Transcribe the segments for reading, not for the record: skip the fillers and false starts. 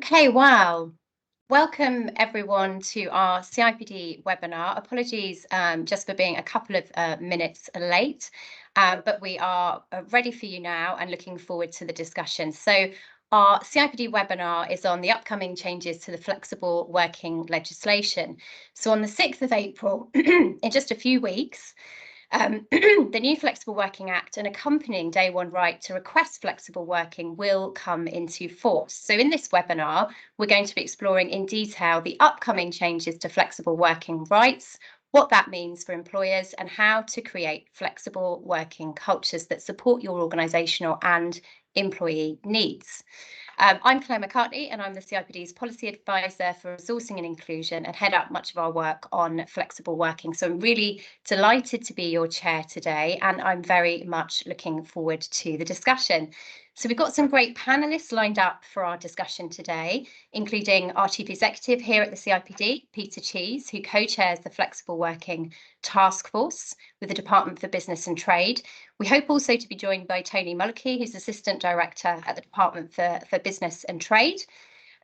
Okay, well, welcome everyone to our CIPD webinar. Apologies just for being a couple of minutes late, but we are ready for you now and looking forward to the discussion. So our CIPD webinar is on the upcoming changes to the flexible working legislation. So on the 6th of April, in just a few weeks, the new Flexible Working Act and accompanying day one right to request flexible working will come into force. So in this webinar, we're going to be exploring in detail the upcoming changes to flexible working rights, what that means for employers, and how to create flexible working cultures that support your organisational and employee needs. I'm Claire McCartney and I'm the CIPD's Policy Advisor for Resourcing and Inclusion and head up much of our work on flexible working. So I'm really delighted to be your chair today and I'm very much looking forward to the discussion. So we've got some great panellists lined up for our discussion today, including our Chief Executive here at the CIPD, Peter Cheese, who co-chairs the Flexible Working Task Force with the Department for Business and Trade. We hope also to be joined by Tony Mulkey, who's Assistant Director at the Department for Business and Trade.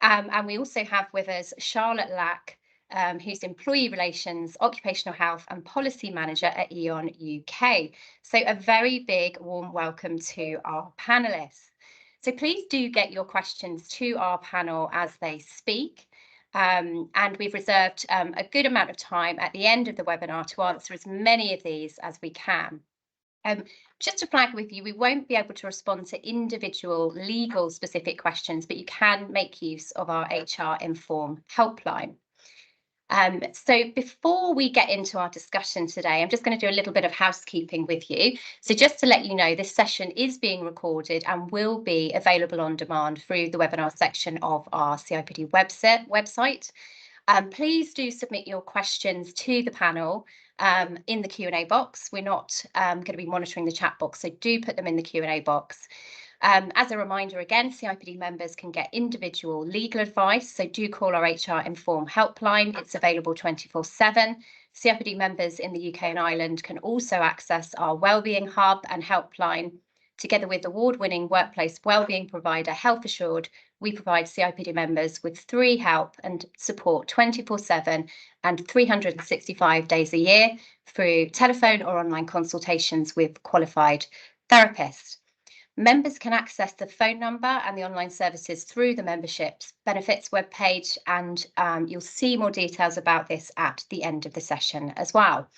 And we also have with us Charlotte Lack, who's Employee Relations, Occupational Health and Policy Manager at Eon UK. So a very big warm welcome to our panellists. So please do get your questions to our panel as they speak. And we've reserved a good amount of time at the end of the webinar to answer as many of these as we can. Just to flag with you, we won't be able to respond to individual legal specific questions, but you can make use of our HR Inform helpline. So before we get into our discussion today, I'm just going to do a little bit of housekeeping with you. So just to let you know, this session is being recorded and will be available on demand through the webinar section of our CIPD website. Please do submit your questions to the panel in the Q&A box. We're not going to be monitoring the chat box, so do put them in the Q&A box. As a reminder, again, CIPD members can get individual legal advice, so do call our HR Inform helpline. It's available 24/7. CIPD members in the UK and Ireland can also access our Wellbeing Hub and helpline. Together with award-winning workplace wellbeing provider Health Assured, we provide CIPD members with free help and support 24/7 and 365 days a year through telephone or online consultations with qualified therapists. Members can access the phone number and the online services through the membership's benefits webpage, and you'll see more details about this at the end of the session as well.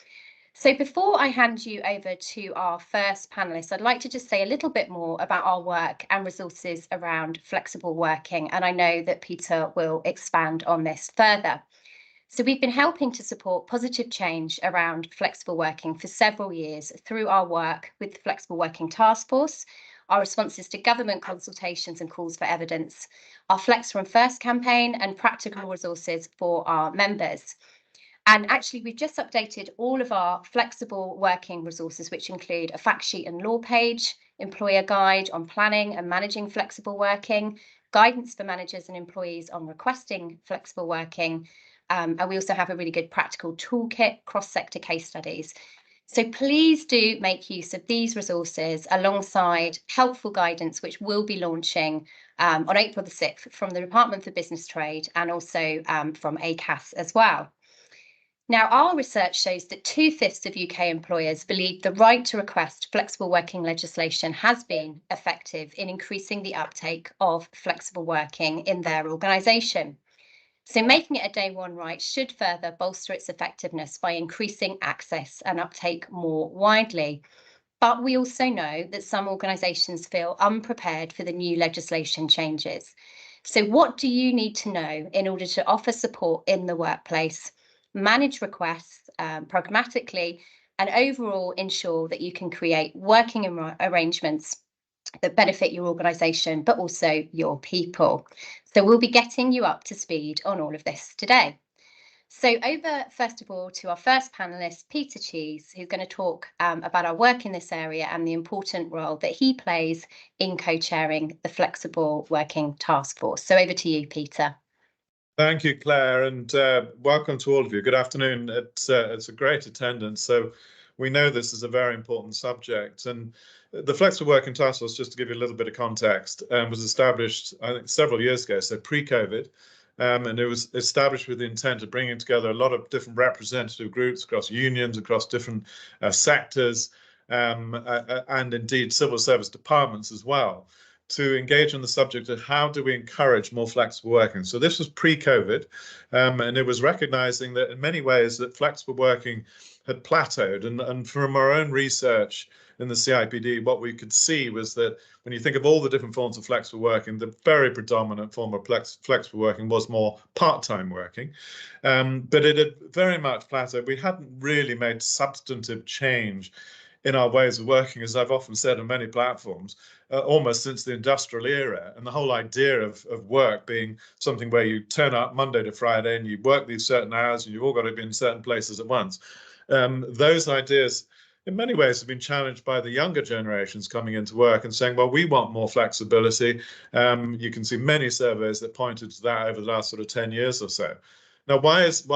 So before I hand you over to our first panelist, I'd like to just say a little bit more about our work and resources around flexible working, and I know that Peter will expand on this further. So we've been helping to support positive change around flexible working for several years through our work with the Flexible Working Task Force, our responses to government consultations and calls for evidence, our Flex from First campaign and practical resources for our members. And actually, we've just updated all of our flexible working resources, which include a fact sheet and law page, employer guide on planning and managing flexible working, guidance for managers and employees on requesting flexible working, and we also have a really good practical toolkit, cross-sector case studies. So please do make use of these resources alongside helpful guidance, which we'll be launching on April the 6th from the Department for Business Trade and also from ACAS as well. Now, our research shows that 2/5 of UK employers believe the right to request flexible working legislation has been effective in increasing the uptake of flexible working in their organisation. So making it a day one right should further bolster its effectiveness by increasing access and uptake more widely. But we also know that some organisations feel unprepared for the new legislation changes. So what do you need to know in order to offer support in the workplace, manage requests pragmatically, and overall ensure that you can create working arrangements that benefit your organisation, but also your people? So we'll be getting you up to speed on all of this today. So over, first of all, to our first panellist, Peter Cheese, who's going to talk about our work in this area and the important role that he plays in co-chairing the Flexible Working Task Force. So over to you, Peter. Thank you, Claire, and welcome to all of you. Good afternoon. It's a great attendance. So we know this is a very important subject. And the Flexible Working Task Force, just to give you a little bit of context, was established, I think, several years ago, so pre-COVID. And it was established with the intent of bringing together a lot of different representative groups across unions, across different sectors, and indeed civil service departments as well, to engage on the subject of how do we encourage more flexible working. So this was pre-COVID, and it was recognizing that in many ways that flexible working had plateaued. And from our own research in the CIPD, what we could see was that when you think of all the different forms of flexible working, the very predominant form of flexible working was more part-time working. But it had very much plateaued. We hadn't really made substantive change in our ways of working, as I've often said on many platforms, almost since the industrial era. And the whole idea of work being something where you turn up Monday to Friday and you work these certain hours and you've all got to be in certain places at once. Those ideas, in many ways, have been challenged by the younger generations coming into work and saying, well, we want more flexibility. You can see many surveys that pointed to that over the last sort of 10 years or so. Now, why is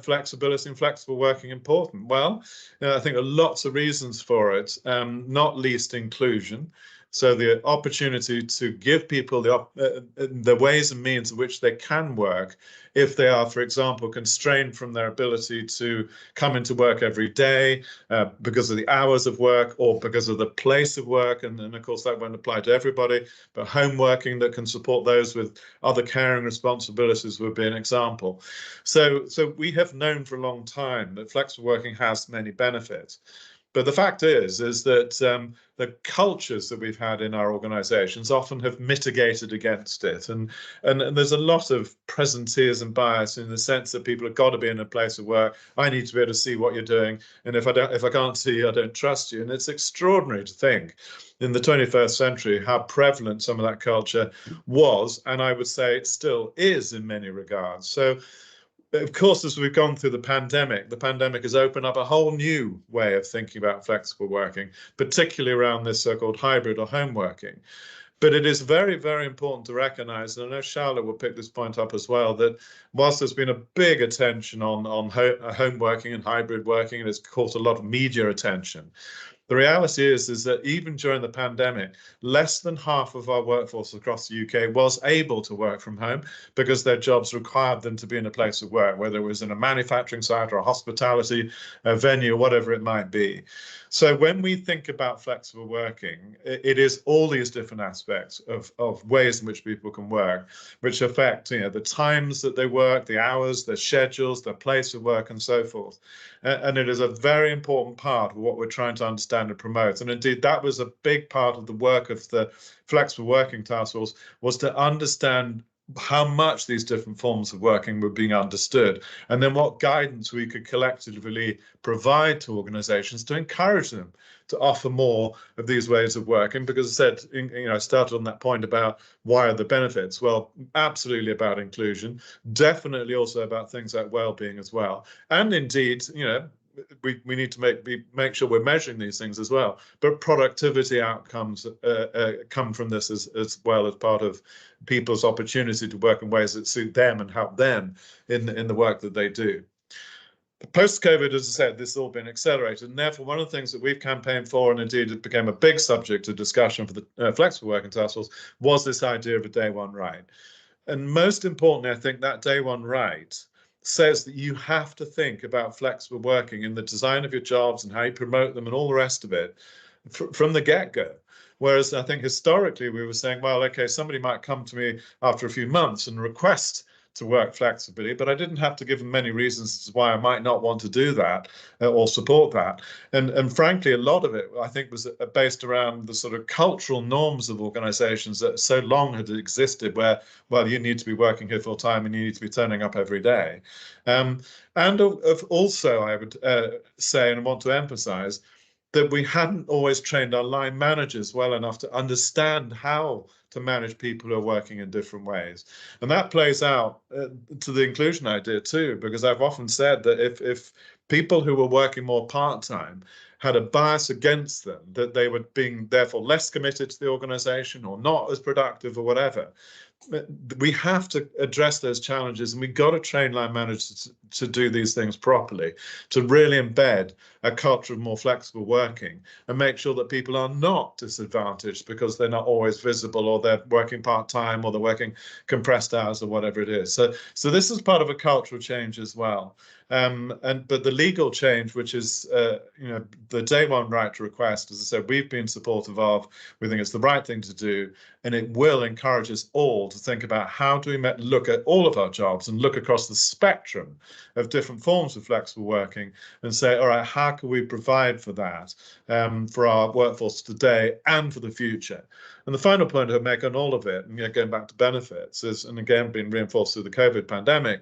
flexibility and flexible working important? Well, I think there are lots of reasons for it, not least inclusion. So the opportunity to give people the ways and means in which they can work if they are, for example, constrained from their ability to come into work every day because of the hours of work or because of the place of work. And of course, that won't apply to everybody, but home working that can support those with other caring responsibilities would be an example. So we have known for a long time that flexible working has many benefits. But the fact is that the cultures that we've had in our organizations often have mitigated against it. And there's a lot of presenteeism bias in the sense that people have got to be in a place of work. I need to be able to see what you're doing. And if I can't see you, I don't trust you. And it's extraordinary to think in the 21st century how prevalent some of that culture was. And I would say it still is in many regards. So, of course, as we've gone through the pandemic has opened up a whole new way of thinking about flexible working, particularly around this so-called hybrid or home working. But it is very, very important to recognize, and I know Charlotte will pick this point up as well, that whilst there's been a big attention on home working and hybrid working, and it's caught a lot of media attention, the reality is that even during the pandemic, less than half of our workforce across the UK was able to work from home because their jobs required them to be in a place of work, whether it was in a manufacturing site or a hospitality venue, or whatever it might be. So when we think about flexible working, it is all these different aspects of ways in which people can work, which affect the times that they work, the hours, their schedules, their place of work, and so forth. And it is a very important part of what we're trying to understand and promote. And indeed, that was a big part of the work of the Flexible Working Task Force, was to understand how much these different forms of working were being understood, and then what guidance we could collectively provide to organizations to encourage them to offer more of these ways of working. Because I said, I started on that point about why are the benefits? Well, absolutely about inclusion, definitely also about things like well-being as well. And indeed, we need to make sure we're measuring these things as well. But productivity outcomes come from this as well as part of people's opportunity to work in ways that suit them and help them in the work that they do. Post-COVID, as I said, this has all been accelerated. And therefore, one of the things that we've campaigned for, and indeed it became a big subject of discussion for the Flexible Working Task Force, was this idea of a day one right. And most importantly, I think that day one right says that you have to think about flexible working in the design of your jobs and how you promote them and all the rest of it from the get-go. Whereas I think historically we were saying, well, okay, somebody might come to me after a few months and request to work flexibly, but I didn't have to give them many reasons as to why I might not want to do that or support that. And frankly, a lot of it, I think, was based around the sort of cultural norms of organizations that so long had existed where, well, you need to be working here full time and you need to be turning up every day. And also, I would say and want to emphasize that we hadn't always trained our line managers well enough to understand how to manage people who are working in different ways. And that plays out to the inclusion idea too, because I've often said that if people who were working more part-time had a bias against them, that they were being therefore less committed to the organization or not as productive or whatever. We have to address those challenges, and we've got to train line managers to do these things properly, to really embed a culture of more flexible working and make sure that people are not disadvantaged because they're not always visible, or they're working part-time, or they're working compressed hours, or whatever it is. So this is part of a cultural change as well. But the legal change, which is the day one right to request, as I said, we've been supportive of. We think it's the right thing to do, and it will encourage us all to think about how do we look at all of our jobs and look across the spectrum of different forms of flexible working and say, all right, how can we provide for that for our workforce today and for the future? And the final point I'd make on all of it, and going back to benefits, is, and again being reinforced through the COVID pandemic,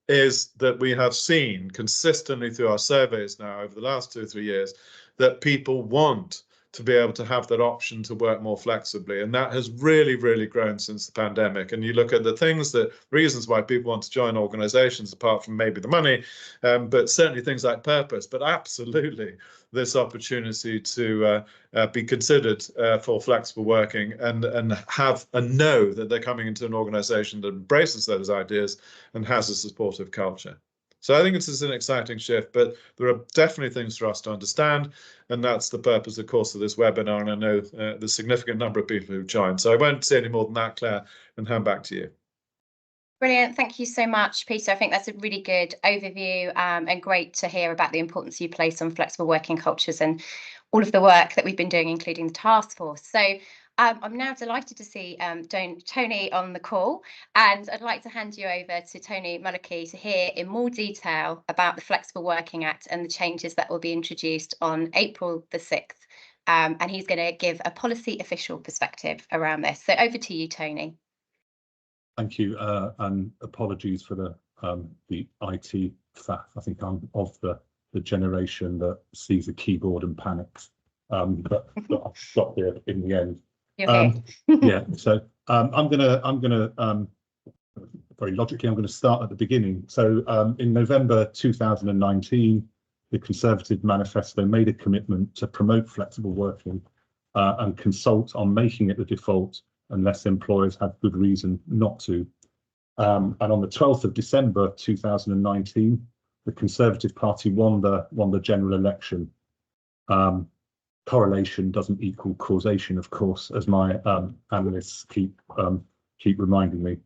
is that we have seen consistently through our surveys now over the last 2 or 3 years that people want to be able to have that option to work more flexibly. And that has really, really grown since the pandemic. And you look at the reasons why people want to join organizations, apart from maybe the money, but certainly things like purpose, but absolutely this opportunity to be considered for flexible working and have and know that they're coming into an organization that embraces those ideas and has a supportive culture. So I think this is an exciting shift, but there are definitely things for us to understand, and that's the purpose, of course, of this webinar. And I know there's a significant number of people who've joined. So I won't say any more than that, Claire, and hand back to you. Brilliant. Thank you so much, Peter. I think that's a really good overview, and great to hear about the importance you place on flexible working cultures and all of the work that we've been doing, including the task force. So I'm now delighted to see Tony on the call, and I'd like to hand you over to Tony Mullicky to hear in more detail about the Flexible Working Act and the changes that will be introduced on April the 6th. And he's going to give a policy official perspective around this. So over to you, Tony. Thank you, and apologies for the IT faff. I think I'm of the generation that sees a keyboard and panics, but I got there in the end. Yeah, so I'm gonna very logically, I'm going to start at the beginning. So in November 2019, the Conservative Manifesto made a commitment to promote flexible working and consult on making it the default unless employers have good reason not to. And on the 12th of December 2019, the Conservative Party won the general election. Correlation doesn't equal causation, of course, as my analysts keep reminding me.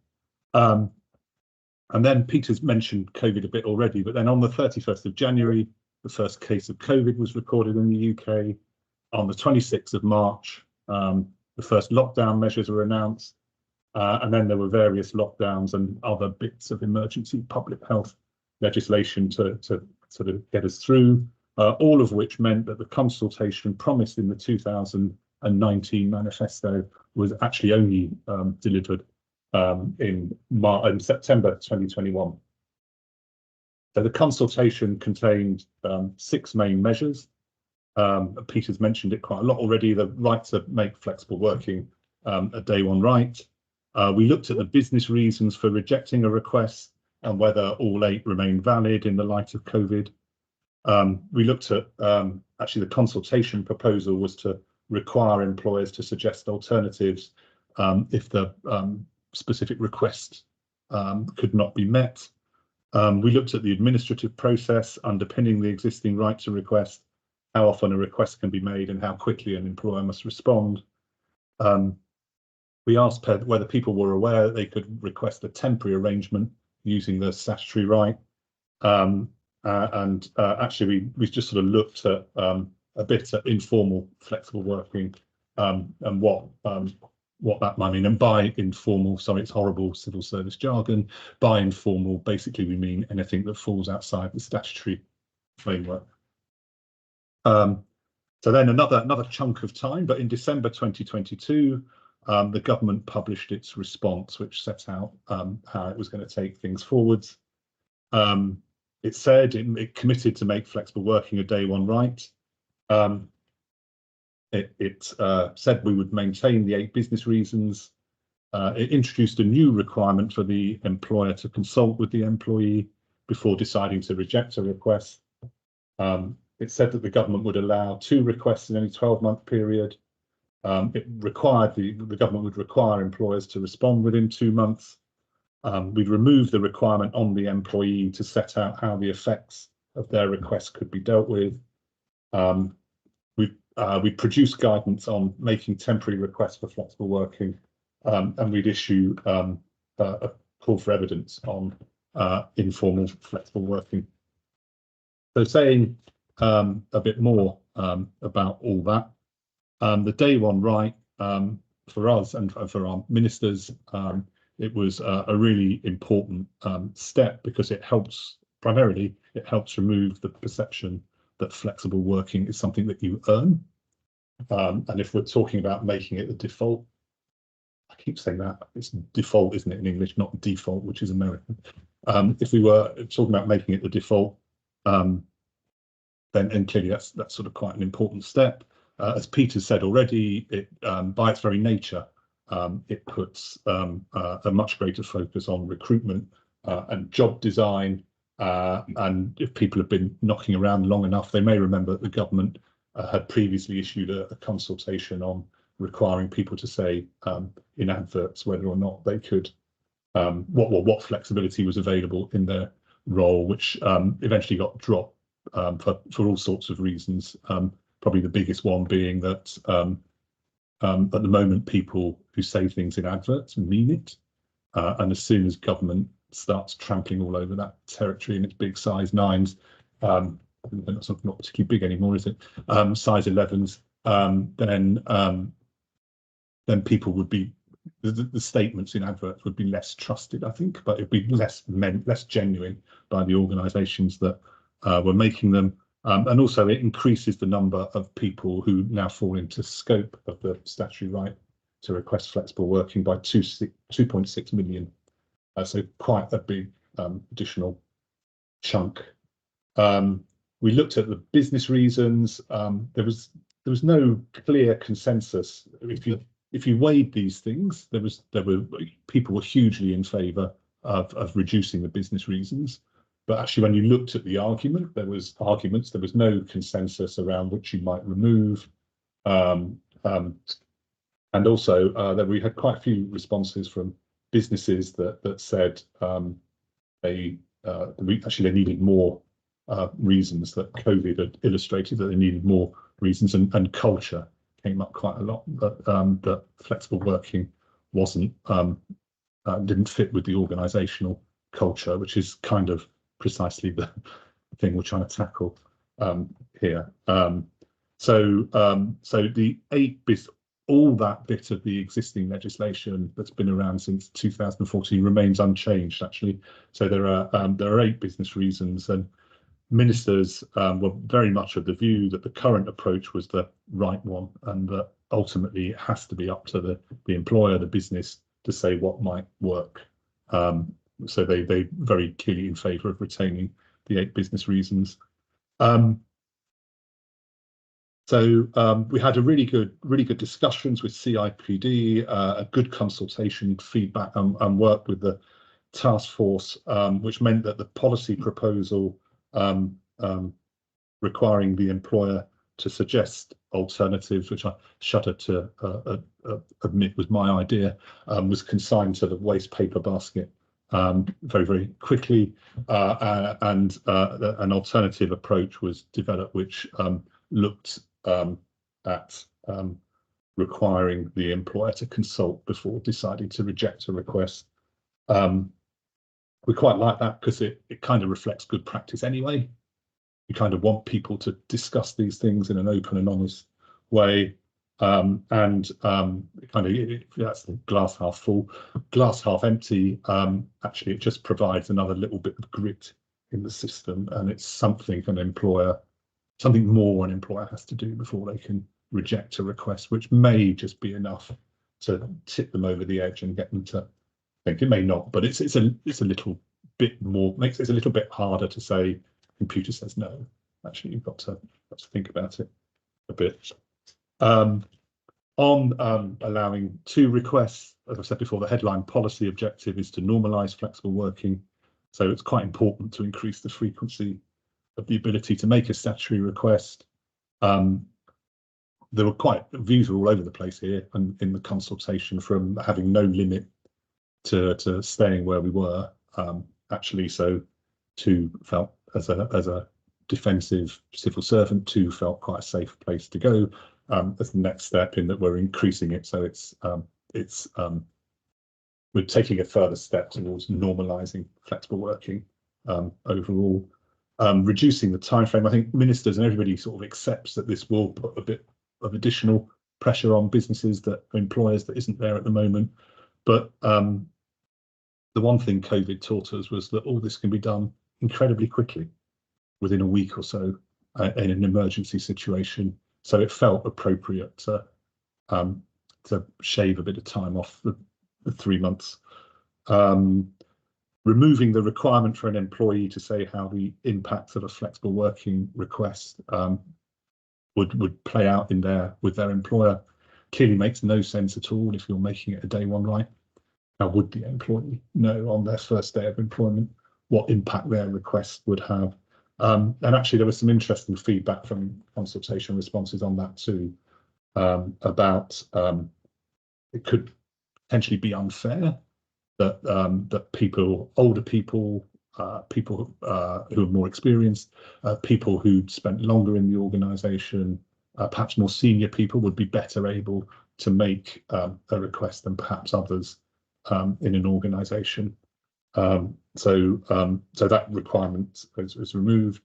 And then Peter's mentioned COVID a bit already, but then on the 31st of January, the first case of COVID was recorded in the UK. On the 26th of March, the first lockdown measures were announced, and then there were various lockdowns and other bits of emergency public health legislation to sort of get us through, all of which meant that the consultation promised in the 2019 manifesto was actually only delivered in September 2021. So the consultation contained 6 main measures. Peter's mentioned it quite a lot already: the right to make flexible working a day one right. We looked at the business reasons for rejecting a request and whether all 8 remain valid in the light of COVID. We looked at actually the consultation proposal was to require employers to suggest alternatives if the specific request could not be met. We looked at the administrative process underpinning the existing right to request, how often a request can be made and how quickly an employer must respond. We asked whether people were aware that they could request a temporary arrangement using the statutory right. Actually, we just sort of looked at a bit at informal flexible working and what that might mean. And by informal, sorry, it's horrible civil service jargon. By informal, basically we mean anything that falls outside the statutory framework. So then another chunk of time, but in December 2022, the government published its response, which set out how it was going to take things forwards. It said it committed to make flexible working a day one right. It said we would maintain the 8 business reasons. It introduced a new requirement for the employer to consult with the employee before deciding to reject a request. It said that the government would allow 2 requests in any 12-month period. It required the government would require employers to respond within 2 months. We'd remove the requirement on the employee to set out how the effects of their requests could be dealt with. We'd produce guidance on making temporary requests for flexible working, and we'd issue a call for evidence on informal flexible working. So saying a bit more about all that, the day one right for us and for our ministers, it was a really important step, because it helps remove the perception that flexible working is something that you earn. And if we're talking about making it the default, I keep saying that, it's default, isn't it, in English, not default, which is American. If we were talking about making it the default, then clearly that's sort of quite an important step. As Peter said already, it by its very nature, it puts a much greater focus on recruitment and job design. And if people have been knocking around long enough, they may remember that the government had previously issued a consultation on requiring people to say in adverts whether or not they could, what flexibility was available in their role, which eventually got dropped for all sorts of reasons. Probably the biggest one being that at the moment, people who say things in adverts mean it, and as soon as government starts trampling all over that territory in its big size 9s, that's not particularly big anymore, is it? Size 11s, then people would be, the statements in adverts would be less trusted, I think, but it'd be less genuine by the organisations that were making them. And also it increases the number of people who now fall into scope of the statutory right to request flexible working by 2.6 million. So quite a big additional chunk. We looked at the business reasons. There was no clear consensus. If you weighed these things, people were hugely in favour of reducing the business reasons. But actually, when you looked at the argument, there was no consensus around which you might remove. And also that we had quite a few responses from businesses that said they needed more reasons, that COVID had illustrated that they needed more reasons, and culture came up quite a lot, that flexible working didn't fit with the organisational culture, which is kind of precisely the thing we're trying to tackle here. So the 8 all that bit of the existing legislation that's been around since 2014 remains unchanged, actually. So there are 8 business reasons, and ministers were very much of the view that the current approach was the right one, and that ultimately it has to be up to the employer, the business, to say what might work. So they very clearly in favour of retaining the 8 business reasons. So we had a really good discussions with CIPD, a good consultation, feedback, and work with the task force, which meant that the policy proposal requiring the employer to suggest alternatives, which I shudder to admit was my idea, was consigned to the waste paper basket very quickly, and an alternative approach was developed, which looked at requiring the employer to consult before deciding to reject a request. We quite like that because it kind of reflects good practice anyway. You kind of want people to discuss these things in an open and honest way, and that's the glass half full. Glass half empty, actually it just provides another little bit of grit in the system, and it's something more an employer has to do before they can reject a request, which may just be enough to tip them over the edge and get them to think. It may not, but it's a little bit more, makes it a little bit harder to say computer says no. Actually, you've got to think about it a bit. On allowing 2 requests, as I said before, the headline policy objective is to normalise flexible working. So it's quite important to increase the frequency the ability to make a statutory request. There were views were all over the place here, and in the consultation, from having no limit to staying where we were, actually. So 2 felt as a defensive civil servant, 2 felt quite a safe place to go as the next step, in that we're increasing it. So we're taking a further step towards normalising flexible working overall, reducing the time frame. I think ministers and everybody sort of accepts that this will put a bit of additional pressure on businesses, that employers, that isn't there at the moment. But the one thing COVID taught us was that all this can be done incredibly quickly, within a week or so, in an emergency situation. So it felt appropriate to shave a bit of time off the 3 months. Removing the requirement for an employee to say how the impacts of a flexible working request would play out with their employer clearly makes no sense at all if you're making it a day one right. How would the employee know on their first day of employment what impact their request would have? And actually, there was some interesting feedback from consultation responses on that too, about it could potentially be unfair that older people, people who are more experienced, people who'd spent longer in the organisation, perhaps more senior people, would be better able to make a request than perhaps others in an organisation. So that requirement was removed.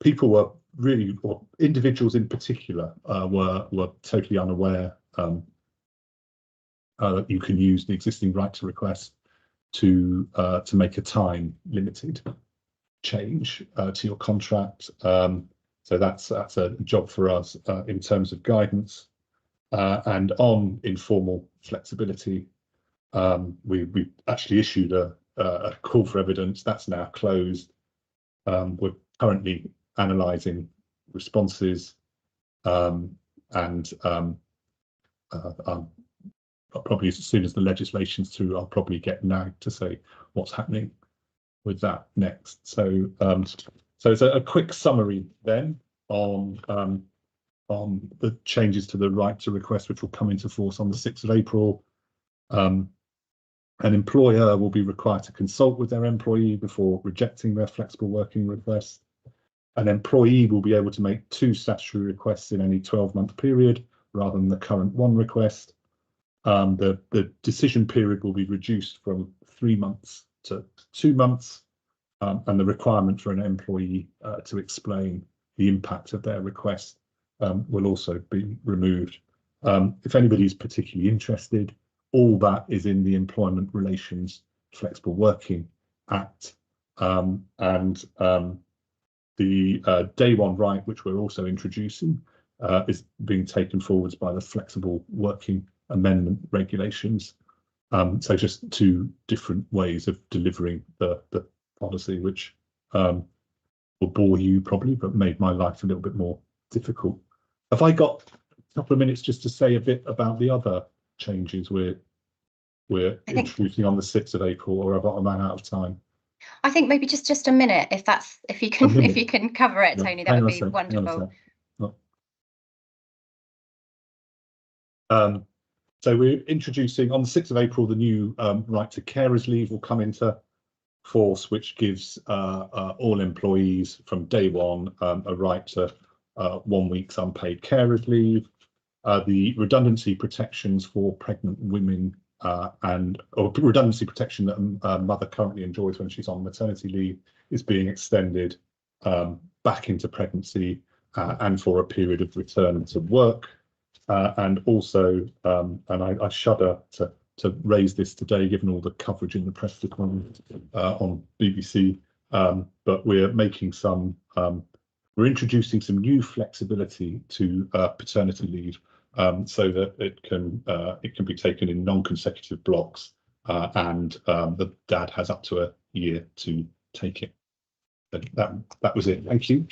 People were really, or individuals in particular, were totally unaware that you can use the existing right to request to make a time limited change to your contract. So that's a job for us in terms of guidance. And on informal flexibility, we actually issued a call for evidence. That's now closed. We're currently analysing responses, and probably as soon as the legislation's through, I'll probably get NAG to say what's happening with that next. So it's a quick summary then on the changes to the right to request, which will come into force on the 6th of April. An employer will be required to consult with their employee before rejecting their flexible working request. An employee will be able to make 2 statutory requests in any 12-month period, rather than the current 1 request. The decision period will be reduced from 3 months to 2 months, and the requirement for an employee to explain the impact of their request will also be removed. If anybody's particularly interested, all that is in the Employment Relations Flexible Working Act, and the day one right, which we're also introducing, is being taken forwards by the Flexible Working Amendment regulations. So just 2 different ways of delivering the policy, which will bore you probably, but made my life a little bit more difficult. Have I got a couple of minutes just to say a bit about the other changes we're introducing on the 6th of April, or have I run out of time? I think maybe just a minute, if you can cover it, Tony, that would be wonderful. So we're introducing on the 6th of April the new right to carers leave will come into force, which gives all employees from day one a right to 1 week's unpaid carers leave. The redundancy protections for pregnant women or redundancy protection that a mother currently enjoys when she's on maternity leave is being extended back into pregnancy and for a period of return to work. And also, and I shudder to raise this today, given all the coverage in the press this morning on BBC, but we're making we're introducing some new flexibility to paternity leave, so that it can be taken in non-consecutive blocks, and the dad has up to a year to take it. That was it. Thank you.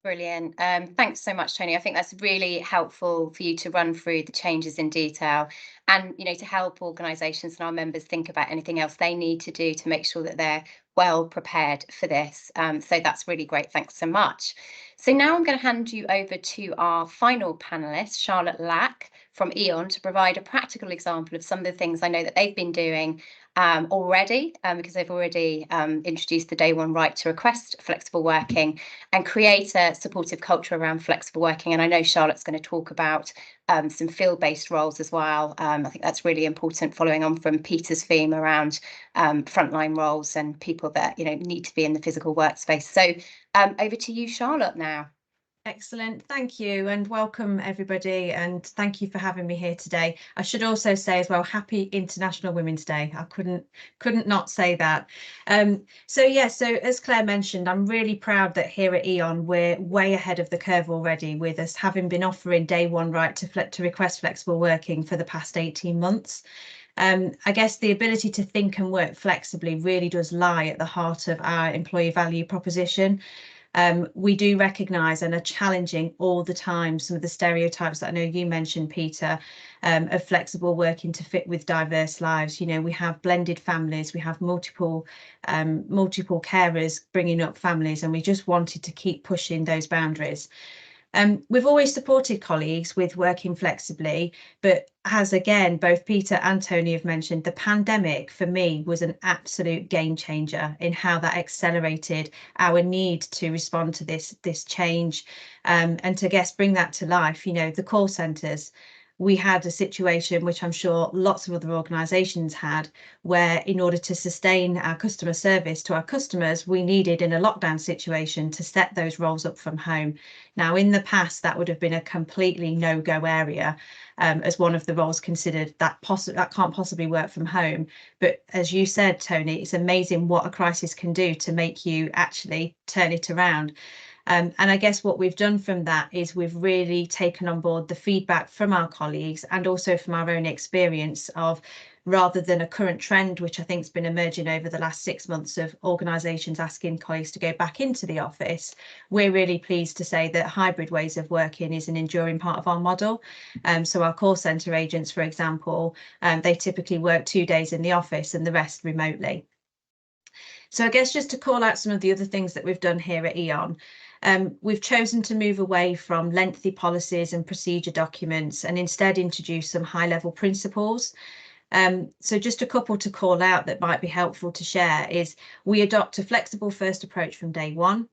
Brilliant. Thanks so much, Tony. I think that's really helpful for you to run through the changes in detail. and to help organisations and our members think about anything else they need to do to make sure that they're well prepared for this. So that's really great. Thanks so much. So now I'm going to hand you over to our final panelist, Charlotte Lack from E.ON, to provide a practical example of some of the things I know that they've been doing already, because they've already introduced the day one right to request flexible working and create a supportive culture around flexible working. And I know Charlotte's going to talk about some field-based roles as well. I think that's really important, following on from Peter's theme around frontline roles and people that need to be in the physical workspace. So over to you, Charlotte, now. Excellent, thank you, and welcome everybody, and thank you for having me here today. I should also say as well, happy International Women's Day. I couldn't not say that. So as Claire mentioned, I'm really proud that here at E.ON we're way ahead of the curve already, with us having been offering day one right to request flexible working for the past 18 months. I guess the ability to think and work flexibly really does lie at the heart of our employee value proposition. We do recognise and are challenging all the time some of the stereotypes that I know you mentioned, Peter, of flexible working to fit with diverse lives. We have blended families, we have multiple carers bringing up families, and we just wanted to keep pushing those boundaries. We've always supported colleagues with working flexibly, but as again, both Peter and Tony have mentioned, the pandemic for me was an absolute game changer in how that accelerated our need to respond to this change, and to bring that to life. The call centres. We had a situation, which I'm sure lots of other organisations had, where in order to sustain our customer service to our customers, we needed in a lockdown situation to set those roles up from home. Now, in the past, that would have been a completely no-go area, as one of the roles considered that can't possibly work from home. But as you said, Tony, it's amazing what a crisis can do to make you actually turn it around. And I guess what we've done from that is we've really taken on board the feedback from our colleagues and also from our own experience of, rather than a current trend, which I think has been emerging over the last 6 months of organisations asking colleagues to go back into the office, we're really pleased to say that hybrid ways of working is an enduring part of our model. So our call centre agents, for example, they typically work 2 days in the office and the rest remotely. So I guess just to call out some of the other things that we've done here at E.ON, we've chosen to move away from lengthy policies and procedure documents and instead introduce some high-level principles. So just a couple to call out that might be helpful to share is we adopt a flexible first approach from day one.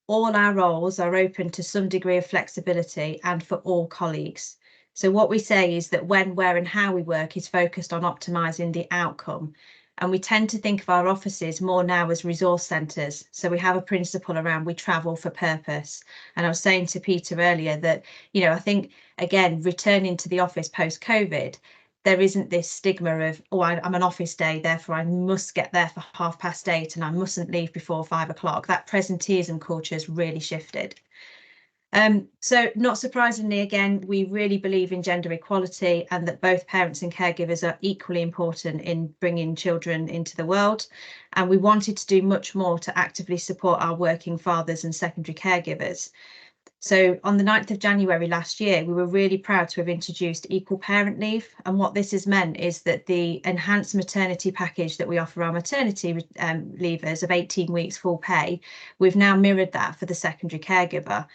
All our roles are open to some degree of flexibility and for all colleagues. So what we say is that when, where and how we work is focused on optimising the outcome. And we tend to think of our offices more now as resource centres. So we have a principle around we travel for purpose. And I was saying to Peter earlier that, I think, again, returning to the office post-COVID, there isn't this stigma of, oh, I'm an office day, therefore I must get there for 8:30 and I mustn't leave before 5 o'clock. That presenteeism culture has really shifted. So not surprisingly, again, we really believe in gender equality and that both parents and caregivers are equally important in bringing children into the world. And we wanted to do much more to actively support our working fathers and secondary caregivers. So on the 9th of January last year, we were really proud to have introduced equal parent leave. And what this has meant is that the enhanced maternity package that we offer our maternity leavers of 18 weeks full pay, we've now mirrored that for the secondary caregiver.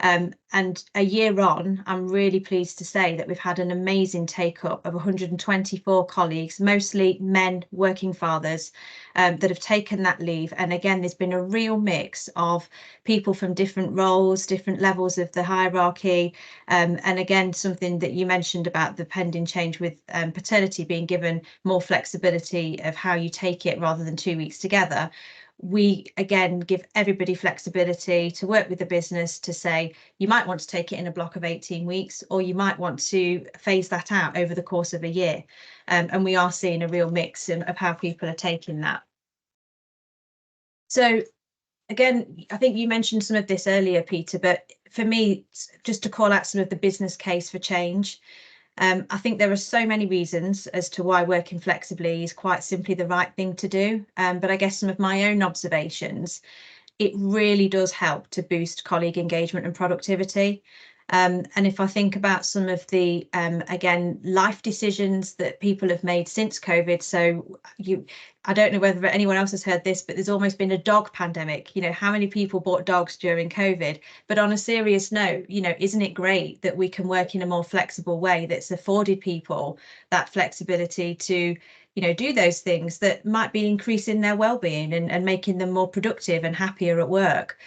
And a year on, I'm really pleased to say that we've had an amazing take up of 124 colleagues, mostly men, working fathers, that have taken that leave. And again, there's been a real mix of people from different roles, different levels of the hierarchy. And again, something that you mentioned about the pending change with paternity being given more flexibility of how you take it rather than 2 weeks together. We again give everybody flexibility to work with the business to say you might want to take it in a block of 18 weeks or you might want to phase that out over the course of a year. And we are seeing a real mix of how people are taking that. So again, I think you mentioned some of this earlier, Peter, but for me, just to call out some of the business case for change. I think there are so many reasons as to why working flexibly is quite simply the right thing to do. But I guess some of my own observations, it really does help to boost colleague engagement and productivity. And if I think about some of the, again, life decisions that people have made since COVID, so I don't know whether anyone else has heard this, but there's almost been a dog pandemic. You know, how many people bought dogs during COVID? But on a serious note, you know, isn't it great that we can work in a more flexible way that's afforded people that flexibility to, you know, do those things that might be increasing their well-being and making them more productive and happier at work.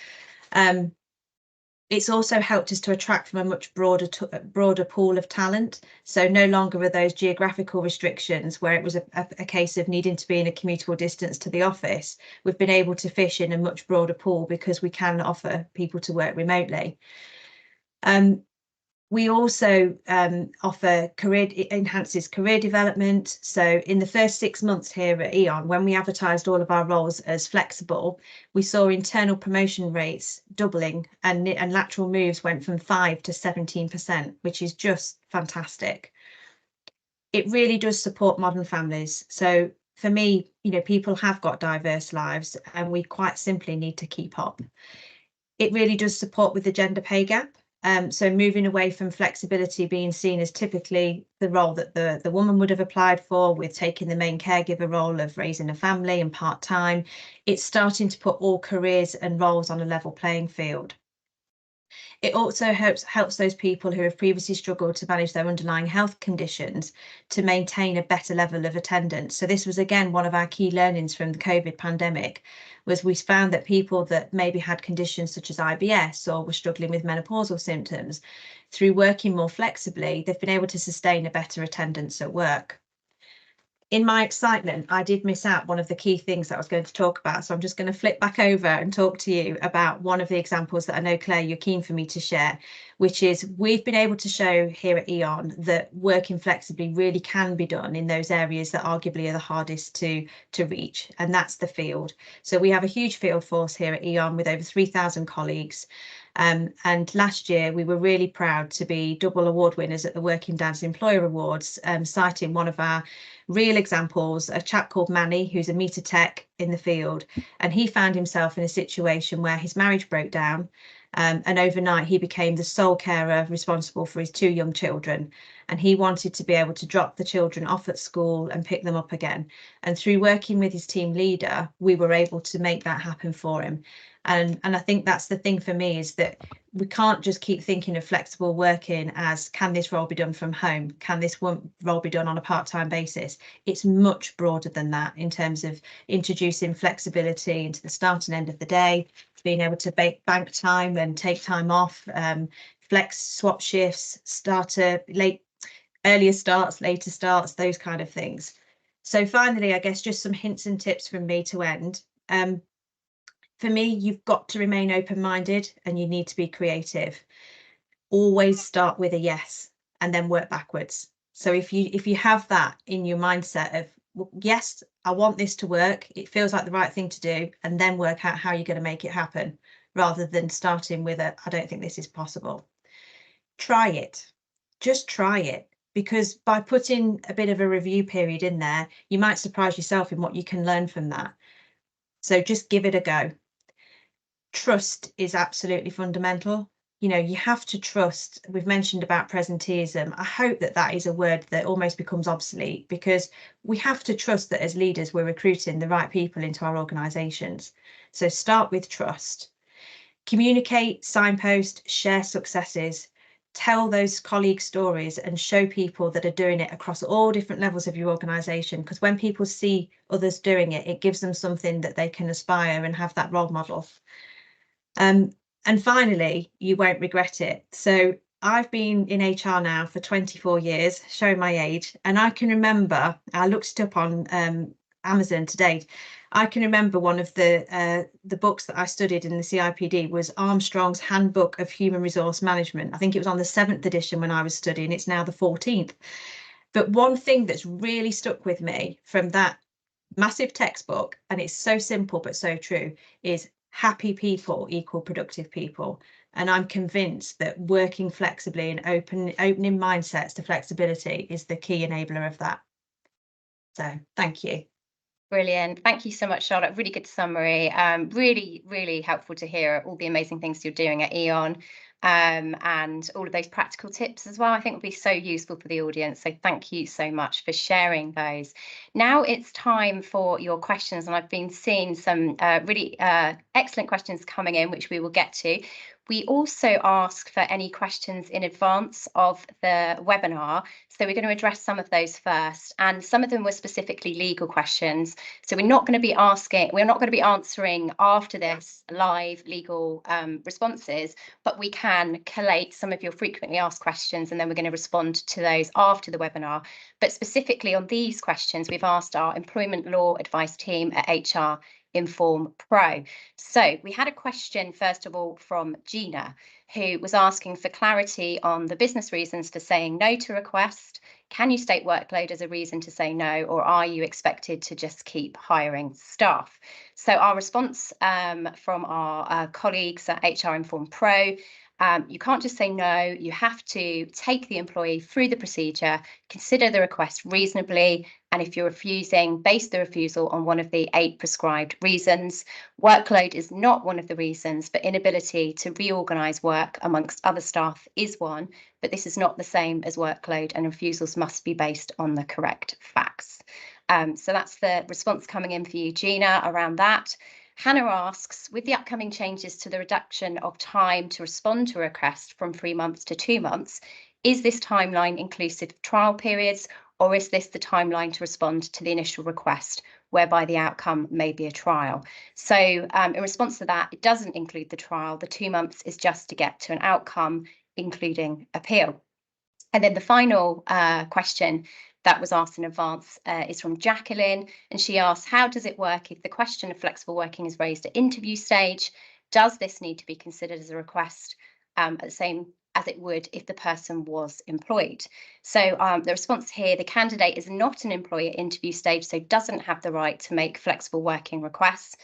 It's also helped us to attract from a much broader pool of talent. So no longer are those geographical restrictions where it was a case of needing to be in a commutable distance to the office. We've been able to fish in a much broader pool because we can offer people to work remotely. We also offer enhances career development. So in the first 6 months here at E.ON, when we advertised all of our roles as flexible, we saw internal promotion rates doubling and lateral moves went from 5 to 17%, which is just fantastic. It really does support modern families. So for me, you know, people have got diverse lives and we quite simply need to keep up. It really does support with the gender pay gap. So moving away from flexibility being seen as typically the role that the woman would have applied for, with taking the main caregiver role of raising a family and part-time, it's starting to put all careers and roles on a level playing field. It also helps those people who have previously struggled to manage their underlying health conditions to maintain a better level of attendance. So this was, again, one of our key learnings from the COVID pandemic, was we found that people that maybe had conditions such as IBS or were struggling with menopausal symptoms, through working more flexibly, they've been able to sustain a better attendance at work. In my excitement, I did miss out one of the key things that I was going to talk about. So I'm just going to flip back over and talk to you about one of the examples that I know, Claire, you're keen for me to share, which is we've been able to show here at E.ON that working flexibly really can be done in those areas that arguably are the hardest to reach, and that's the field. So we have a huge field force here at E.ON with over 3,000 colleagues. And last year we were really proud to be double award winners at the Working Dads Employer Awards, citing one of our real examples, a chap called Manny, who's a meter tech in the field, and he found himself in a situation where his marriage broke down, and overnight he became the sole carer responsible for his 2 young children, and he wanted to be able to drop the children off at school and pick them up again. And through working with his team leader, we were able to make that happen for him. And I think that's the thing for me, is that we can't just keep thinking of flexible working as, can this role be done from home? Can this role be done on a part-time basis? It's much broader than that in terms of introducing flexibility into the start and end of the day, being able to bank time and take time off, flex, swap shifts, earlier starts, later starts, those kind of things. So finally, I guess just some hints and tips from me to end. For me, you've got to remain open-minded and you need to be creative. Always start with a yes and then work backwards. So if you have that in your mindset of, well, yes, I want this to work, it feels like the right thing to do, and then work out how you're going to make it happen, rather than starting with I don't think this is possible. Try it. Just try it. Because by putting a bit of a review period in there, you might surprise yourself in what you can learn from that. So just give it a go. Trust is absolutely fundamental. You know, you have to trust. We've mentioned about presenteeism. I hope that that is a word that almost becomes obsolete, because we have to trust that as leaders we're recruiting the right people into our organisations. So start with trust. Communicate, signpost, share successes. Tell those colleague stories and show people that are doing it across all different levels of your organisation, because when people see others doing it, it gives them something that they can aspire and have that role model. And finally, you won't regret it. So I've been in HR now for 24 years, showing my age, and I can remember, I looked it up on Amazon today. I can remember one of the books that I studied in the CIPD was Armstrong's Handbook of Human Resource Management. I think it was on the 7th edition when I was studying. It's now the 14th. But one thing that's really stuck with me from that massive textbook, and it's so simple but so true, is happy people equal productive people. And I'm convinced that working flexibly and opening mindsets to flexibility is the key enabler of that. So thank you. Brilliant. Thank you so much, Charlotte. Really good summary. Really, really helpful to hear all the amazing things you're doing at E.ON. and all of those practical tips as well. I think would be so useful for the audience. So thank you so much for sharing those. Now it's time for your questions, and I've been seeing some really excellent questions coming in, which we will get to. We also ask for any questions in advance of the webinar, so we're going to address some of those first, and some of them were specifically legal questions. So we're not going to be answering after this live legal responses, but we can collate some of your frequently asked questions, and then we're going to respond to those after the webinar. But specifically on these questions, we've asked our employment law advice team at HR Inform Pro. So we had a question, first of all, from Gina, who was asking for clarity on the business reasons for saying no to request. Can you state workload as a reason to say no, or are you expected to just keep hiring staff? So our response from our colleagues at HR Inform Pro, you can't just say no, you have to take the employee through the procedure, consider the request reasonably, and if you're refusing, base the refusal on one of the 8 prescribed reasons. Workload is not one of the reasons, but inability to reorganise work amongst other staff is one, but this is not the same as workload, and refusals must be based on the correct facts. So that's the response coming in for you, Gina, around that. Hannah asks, with the upcoming changes to the reduction of time to respond to a request from 3 months to 2 months, is this timeline inclusive of trial periods, or is this the timeline to respond to the initial request, whereby the outcome may be a trial? So in response to that, it doesn't include the trial. The 2 months is just to get to an outcome, including appeal. And then the final question that was asked in advance is from Jacqueline, and she asks, how does it work if the question of flexible working is raised at interview stage? Does this need to be considered as a request at the same as it would if the person was employed? So the response here, the candidate is not an employee at interview stage, so doesn't have the right to make flexible working requests.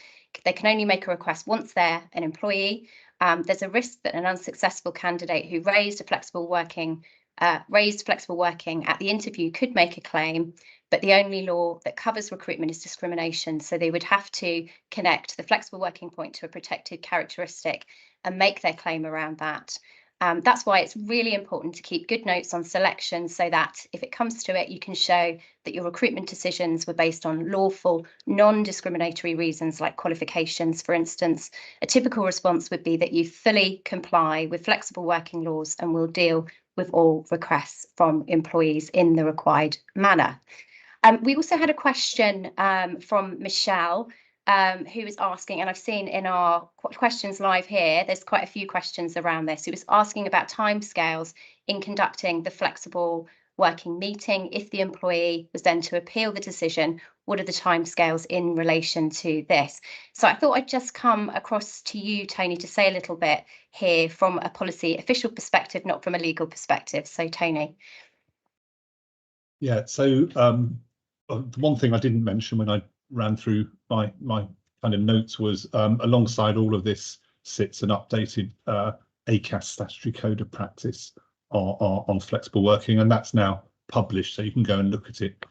They can only make a request once they're an employee. There's a risk that an unsuccessful candidate who raised flexible working at the interview could make a claim, but the only law that covers recruitment is discrimination, so they would have to connect the flexible working point to a protected characteristic and make their claim around that. That's why it's really important to keep good notes on selection, so that if it comes to it, you can show that your recruitment decisions were based on lawful, non-discriminatory reasons like qualifications, for instance. A typical response would be that you fully comply with flexible working laws and will deal with all requests from employees in the required manner. We also had a question from Michelle, who was asking, and I've seen in our questions live here, there's quite a few questions around this. Who was asking about timescales in conducting the flexible working meeting. If the employee was then to appeal the decision, what are the timescales in relation to this? So I thought I'd just come across to you, Tony, to say a little bit here from a policy official perspective, not from a legal perspective. So Tony. Yeah, so one thing I didn't mention when I ran through my kind of notes was alongside all of this sits an updated ACAS statutory code of practice on flexible working, and that's now published, so you can go and look at it.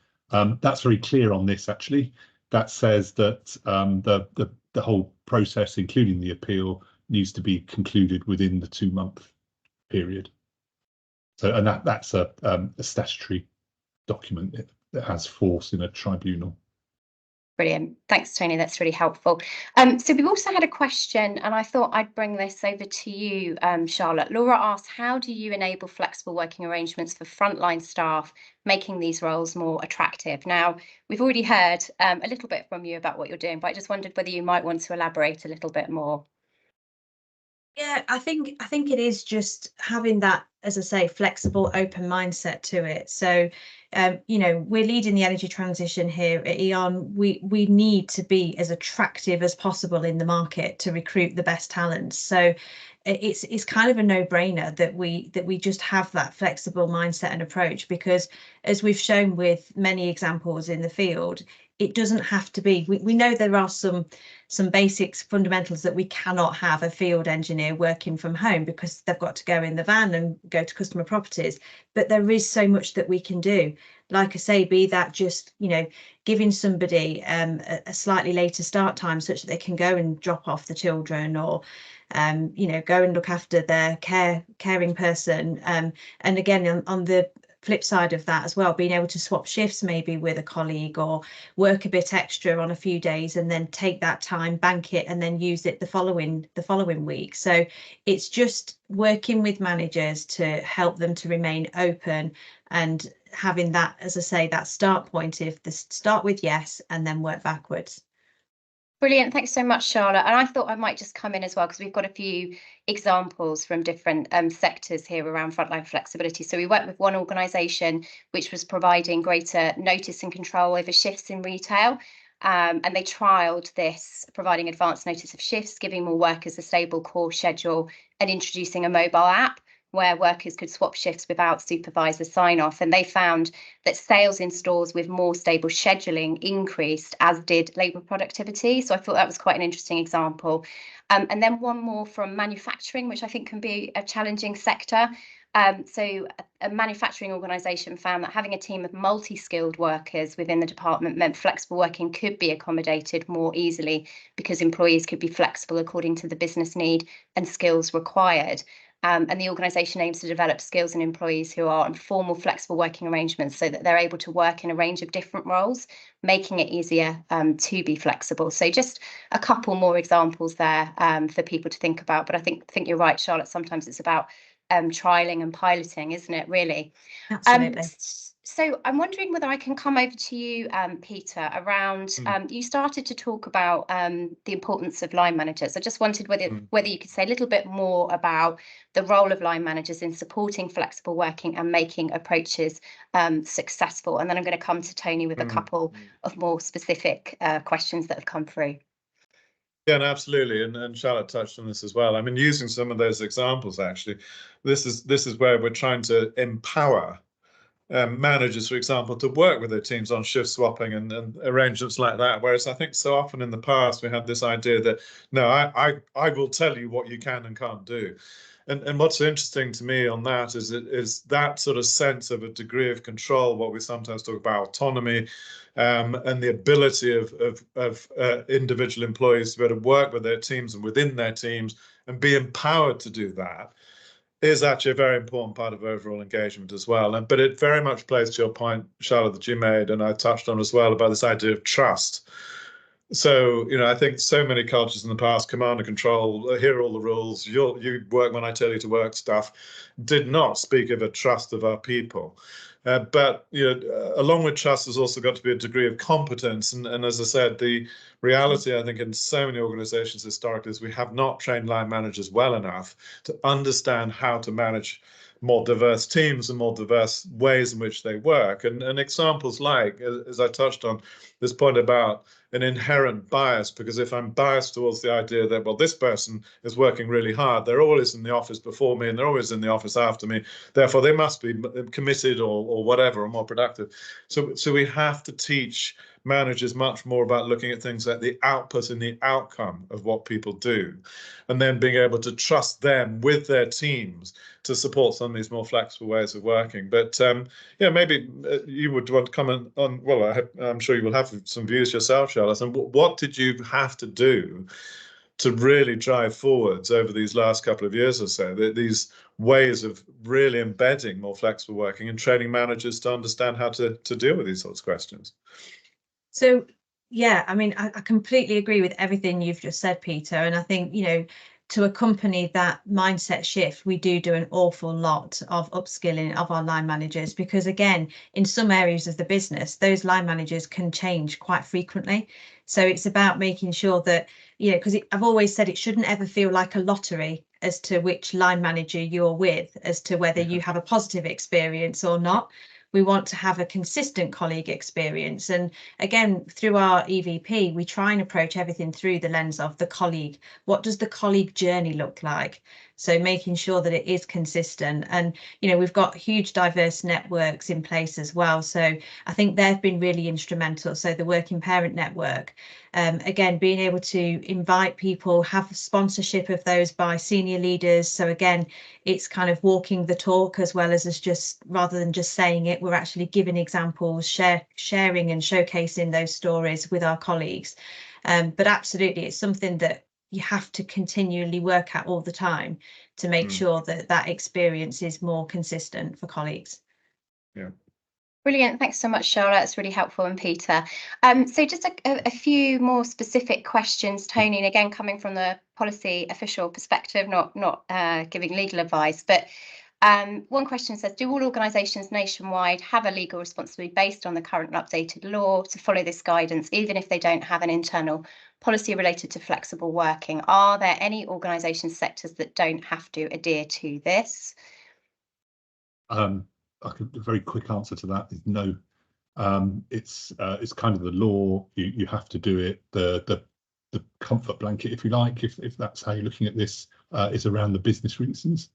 That's very clear on this, actually. That says that the whole process, including the appeal, needs to be concluded within the 2-month period. So, and that's a statutory document that has force in a tribunal. Brilliant. Thanks, Tony. That's really helpful. So we've also had a question, and I thought I'd bring this over to you, Charlotte. Laura asked, how do you enable flexible working arrangements for frontline staff, making these roles more attractive? Now, we've already heard a little bit from you about what you're doing, but I just wondered whether you might want to elaborate a little bit more. Yeah, I think it is just having that, as I say, flexible, open mindset to it. So, you know, we're leading the energy transition here at E.ON. We need to be as attractive as possible in the market to recruit the best talents. So it's kind of a no-brainer that we just have that flexible mindset and approach, because as we've shown with many examples in the field, it doesn't have to be. We know there are some basics, fundamentals that we cannot have a field engineer working from home because they've got to go in the van and go to customer properties. But there is so much that we can do. Like I say, be that just, you know, giving somebody a slightly later start time such that they can go and drop off the children, or you know, go and look after their caring person. And again, on the flip side of that as well, being able to swap shifts maybe with a colleague, or work a bit extra on a few days and then take that time, bank it, and then use it the following week. So it's just working with managers to help them to remain open, and having that, as I say, that start point, if the start with yes and then work backwards. Brilliant. Thanks so much, Charlotte. And I thought I might just come in as well, because we've got a few examples from different sectors here around frontline flexibility. So we worked with one organisation which was providing greater notice and control over shifts in retail. And they trialled this, providing advance notice of shifts, giving more workers a stable core schedule, and introducing a mobile app where workers could swap shifts without supervisor sign-off. And they found that sales in stores with more stable scheduling increased, as did labour productivity. So I thought that was quite an interesting example. And then one more from manufacturing, which I think can be a challenging sector. So a manufacturing organisation found that having a team of multi-skilled workers within the department meant flexible working could be accommodated more easily, because employees could be flexible according to the business need and skills required. And the organisation aims to develop skills in employees who are on formal flexible working arrangements, so that they're able to work in a range of different roles, making it easier to be flexible. So just a couple more examples there for people to think about. But I think you're right, Charlotte. Sometimes it's about trialing and piloting, isn't it, really? Absolutely. So I'm wondering whether I can come over to you, Peter, around, you started to talk about the importance of line managers. I just wondered whether you could say a little bit more about the role of line managers in supporting flexible working and making approaches successful. And then I'm going to come to Tony with a couple of more specific questions that have come through. Yeah, no, absolutely, and Charlotte touched on this as well. I mean, using some of those examples, actually, this is where we're trying to empower managers, for example, to work with their teams on shift swapping and arrangements like that. Whereas I think so often in the past we had this idea that, no, I will tell you what you can and can't do. And what's interesting to me on that is that sort of sense of a degree of control, what we sometimes talk about autonomy, and the ability of individual employees to be able to work with their teams and within their teams and be empowered to do that, is actually a very important part of overall engagement as well. But it very much plays to your point, Charlotte, that you made, and I touched on as well, about this idea of trust. So, you know, I think so many cultures in the past, command and control, here are all the rules, you work when I tell you to work stuff, did not speak of a trust of our people. But, you know, along with trust, there's also got to be a degree of competence. And as I said, the reality, I think, in so many organizations historically is we have not trained line managers well enough to understand how to manage more diverse teams and more diverse ways in which they work. And examples like, as I touched on, this point about an inherent bias, because if I'm biased towards the idea that, well, this person is working really hard, they're always in the office before me and they're always in the office after me, therefore they must be committed or whatever, or more productive. So we have to teach managers much more about looking at things like the output and the outcome of what people do, and then being able to trust them with their teams to support some of these more flexible ways of working. But yeah, maybe you would want to comment on, well, I'm sure you will have some views yourself, Charlotte, and what did you have to do to really drive forwards over these last couple of years or so, these ways of really embedding more flexible working and training managers to understand how to deal with these sorts of questions? So, yeah, I mean, I completely agree with everything you've just said, Peter. And I think, you know, to accompany that mindset shift, we do an awful lot of upskilling of our line managers, because, again, in some areas of the business, those line managers can change quite frequently. So it's about making sure that, you know, because I've always said it shouldn't ever feel like a lottery as to which line manager you're with, as to whether you have a positive experience or not. We want to have a consistent colleague experience. And again, through our EVP, we try and approach everything through the lens of the colleague. What does the colleague journey look like? So making sure that it is consistent, and we've got huge diverse networks in place as well. So I think they've been really instrumental. So the Working Parent Network, again, being able to invite people, have sponsorship of those by senior leaders. So again, it's kind of walking the talk, as well as just, rather than just saying it, we're actually giving examples, sharing and showcasing those stories with our colleagues. But absolutely, it's something that you have to continually work at all the time to make sure that that experience is more consistent for colleagues. Yeah. Brilliant. Thanks so much, Charlotte. It's really helpful. And Peter. So just a few more specific questions, Tony, and again, coming from the policy official perspective, not giving legal advice, but one question says, do all organisations nationwide have a legal responsibility based on the current and updated law to follow this guidance, even if they don't have an internal policy related to flexible working? Are there any organisation sectors that don't have to adhere to this? A very quick answer to that is no. It's kind of the law. You have to do it. The comfort blanket, if you like, if that's how you're looking at this, is around the business reasons.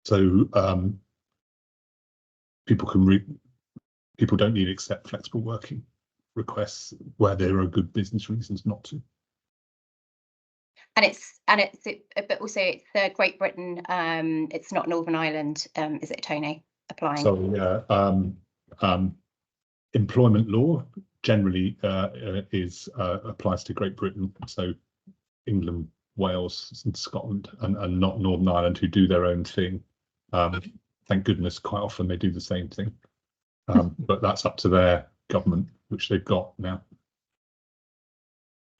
So people don't need to accept flexible working requests where there are good business reasons not to. But also it's Great Britain. It's not Northern Ireland, is it, Tony? Applying. So employment law generally applies to Great Britain. So England, Wales, and Scotland, and not Northern Ireland, who do their own thing. Thank goodness, quite often they do the same thing, but that's up to their government, which they've got now.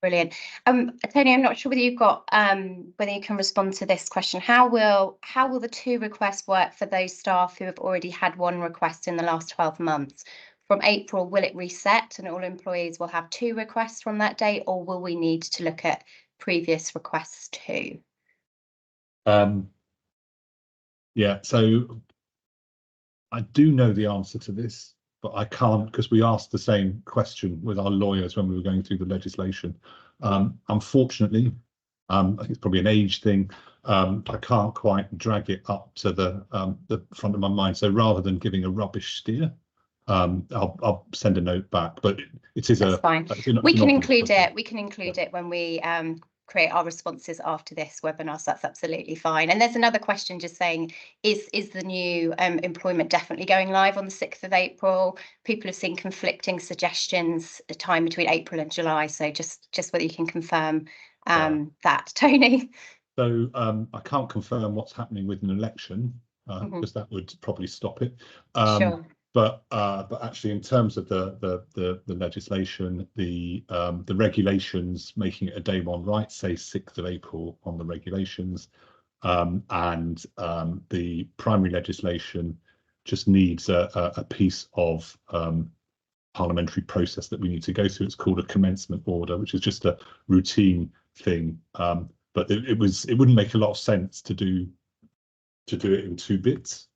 Brilliant. Tony, I'm not sure whether you've got whether you can respond to this question. How will the 2 requests work for those staff who have already had 1 request in the last 12 months? From April, will it reset and all employees will have 2 requests from that date, or will we need to look at previous requests too? Yeah, so I do know the answer to this, but I can't, because we asked the same question with our lawyers when we were going through the legislation. Unfortunately, I think it's probably an age thing. I can't quite drag it up to the front of my mind. So rather than giving a rubbish steer, I'll send a note back. But it is That's fine. We can include it. We can include it when we create our responses after this webinar, so that's absolutely fine. And there's another question just saying, is the new employment definitely going live on the 6th of April? People have seen conflicting suggestions, the time between April and July. So just whether you can confirm that, Tony. So I can't confirm what's happening with an election, because that would probably stop it. Sure. But actually, in terms of the legislation, the regulations making it a day one right, say 6th of April on the regulations, and the primary legislation just needs a piece of parliamentary process that we need to go through. It's called a commencement order, which is just a routine thing. But it wouldn't make a lot of sense to do it in 2 bits.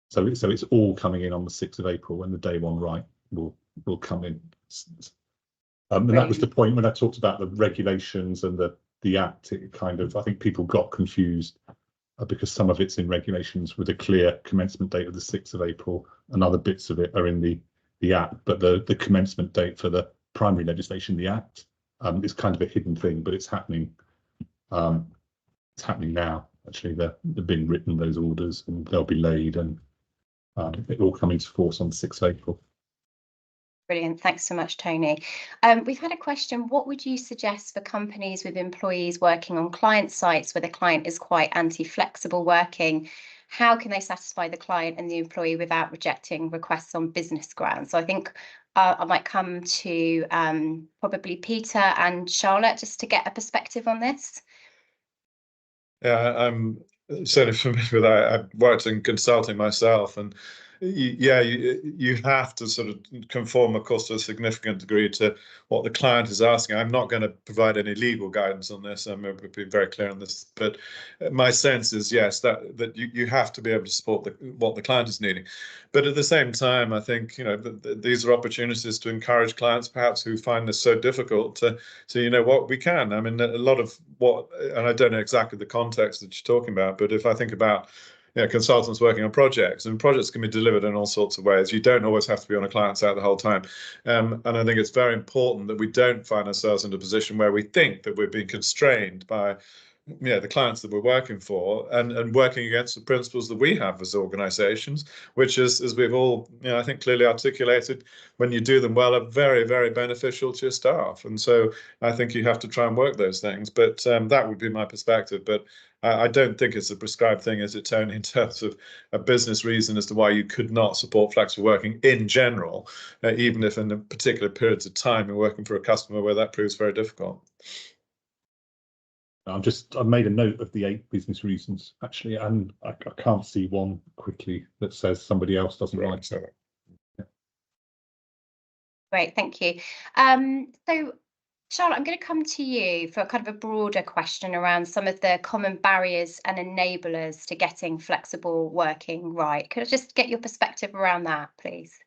So it's all coming in on the 6th of April when the day one right will come in. And that was the point when I talked about the regulations and the act. It kind of, I think people got confused because some of it's in regulations with a clear commencement date of the 6th of April, and other bits of it are in the act. But the commencement date for the primary legislation, the act, is kind of a hidden thing, but it's happening. It's happening now. Actually, they're being written, those orders, and they'll be laid, and it all come into force on the 6th of April. Brilliant. Thanks so much, Tony. We've had a question. What would you suggest for companies with employees working on client sites where the client is quite anti-flexible working? How can they satisfy the client and the employee without rejecting requests on business grounds? So I think I might come to probably Peter and Charlotte just to get a perspective on this. Yeah, I'm certainly familiar with that. I've worked in consulting myself, and you have to sort of conform, of course, to a significant degree to what the client is asking. I'm not going to provide any legal guidance on this. I'm going to be very clear on this. But my sense is, yes, that you have to be able to support what the client is needing. But at the same time, I think, you know, these are opportunities to encourage clients perhaps who find this so difficult to you know what, we can. I mean, a lot of what, and I don't know exactly the context that you're talking about, but if I think about, you know, consultants working on projects, and projects can be delivered in all sorts of ways. You don't always have to be on a client side the whole time. And I think it's very important that we don't find ourselves in a position where we think that we're being constrained by, you know, the clients that we're working for, and working against the principles that we have as organizations, which is, as we've all, you know, I think clearly articulated, when you do them well, are very, very beneficial to your staff. And so I think you have to try and work those things. But that would be my perspective. But I don't think it's a prescribed thing, is it, Tony, in terms of a business reason as to why you could not support flexible working in general, even if in the particular periods of time you're working for a customer where that proves very difficult. I've made a note of the 8 business reasons, actually, and I can't see one quickly that says somebody else doesn't like that. Yeah. Great, thank you. So, Charlotte, I'm going to come to you for kind of a broader question around some of the common barriers and enablers to getting flexible working right. Could I just get your perspective around that, please?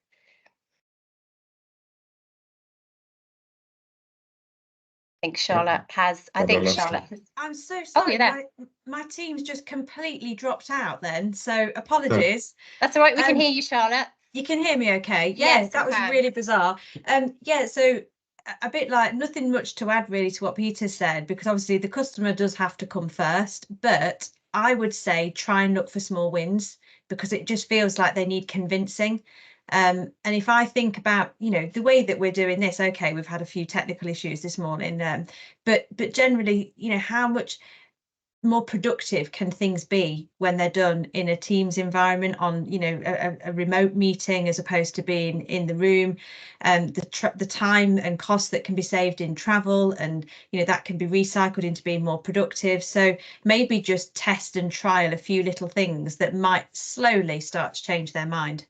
I think Charlotte has. I'm so sorry. Oh, you're there. My team's just completely dropped out then. So apologies. That's all right. We can hear you, Charlotte. You can hear me okay? Yes, that was really bizarre. Yeah, so a bit like nothing much to add really to what Peter said, because obviously the customer does have to come first, but I would say try and look for small wins, because it just feels like they need convincing. And if I think about, you know, the way that we're doing this, okay, we've had a few technical issues this morning, but generally, you know, how much more productive can things be when they're done in a Teams environment, on, you know, a remote meeting, as opposed to being in the room, the time and cost that can be saved in travel, and, you know, that can be recycled into being more productive. So maybe just test and trial a few little things that might slowly start to change their mind.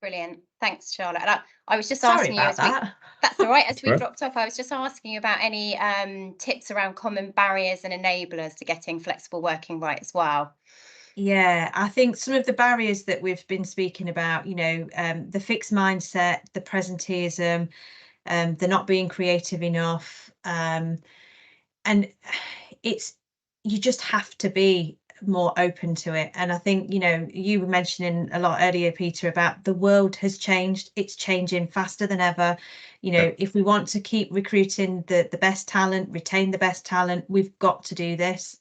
Brilliant. Thanks, Charlotte. And I was just Sorry asking you about that. That's all right. As we dropped off, I was just asking you about any tips around common barriers and enablers to getting flexible working right as well. Yeah, I think some of the barriers that we've been speaking about, you know, the fixed mindset, the presenteeism, the not being creative enough, and you just have to be more open to it. And I think, you know, you were mentioning a lot earlier, Peter, about the world has changed. It's changing faster than ever. You know, if we want to keep recruiting the best talent, retain the best talent, we've got to do this.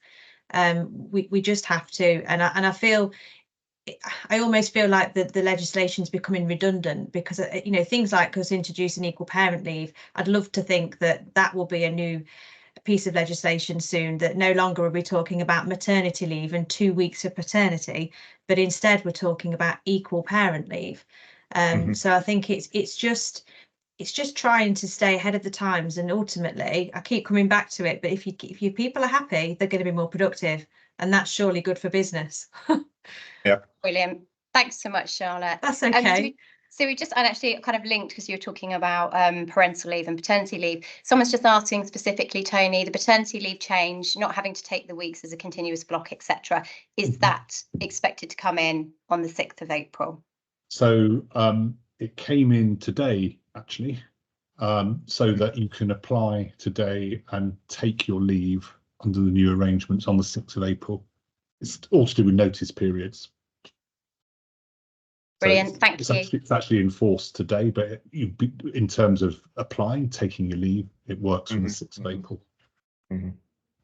We just have to. And I almost feel like the legislation is becoming redundant, because, you know, things like us introducing equal parent leave, I'd love to think that will be a new piece of legislation soon, that no longer are we talking about maternity leave and 2 weeks of paternity, but instead we're talking about equal parent leave. So I think it's just trying to stay ahead of the times, and ultimately I keep coming back to it, but if your people are happy, they're going to be more productive, and that's surely good for business. Yeah, brilliant. Thanks so much, Charlotte. That's okay. So we just, and actually kind of linked, because you were talking about parental leave and paternity leave. Someone's just asking specifically, Tony, the paternity leave change, not having to take the weeks as a continuous block, etc. Is that expected to come in on the 6th of April? So it came in today, actually, so that you can apply today and take your leave under the new arrangements on the 6th of April. It's all to do with notice periods. Brilliant, thank you. It's actually enforced today, but in terms of applying, taking your leave, it works from the 6th of April.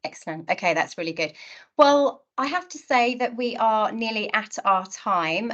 Excellent. Okay, that's really good. Well, I have to say that we are nearly at our time,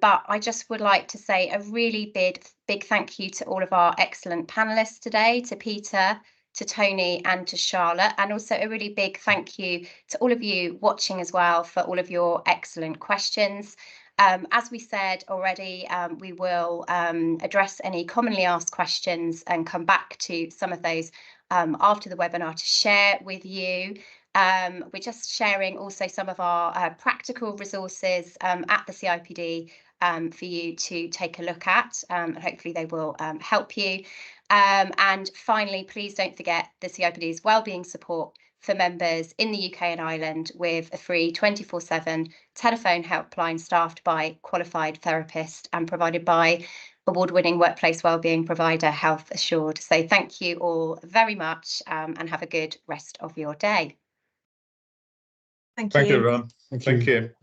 but I just would like to say a really big thank you to all of our excellent panelists today, to Peter, to Tony, and to Charlotte, and also a really big thank you to all of you watching as well for all of your excellent questions. As we said already, we will address any commonly asked questions and come back to some of those after the webinar to share with you. We're just sharing also some of our practical resources at the CIPD for you to take a look at. Hopefully they will help you. And finally, please don't forget the CIPD's wellbeing support for members in the UK and Ireland, with a free 24/7 telephone helpline staffed by qualified therapists and provided by award-winning workplace wellbeing provider Health Assured. So thank you all very much, and have a good rest of your day. Thank Thank you, you. everyone. Thank you.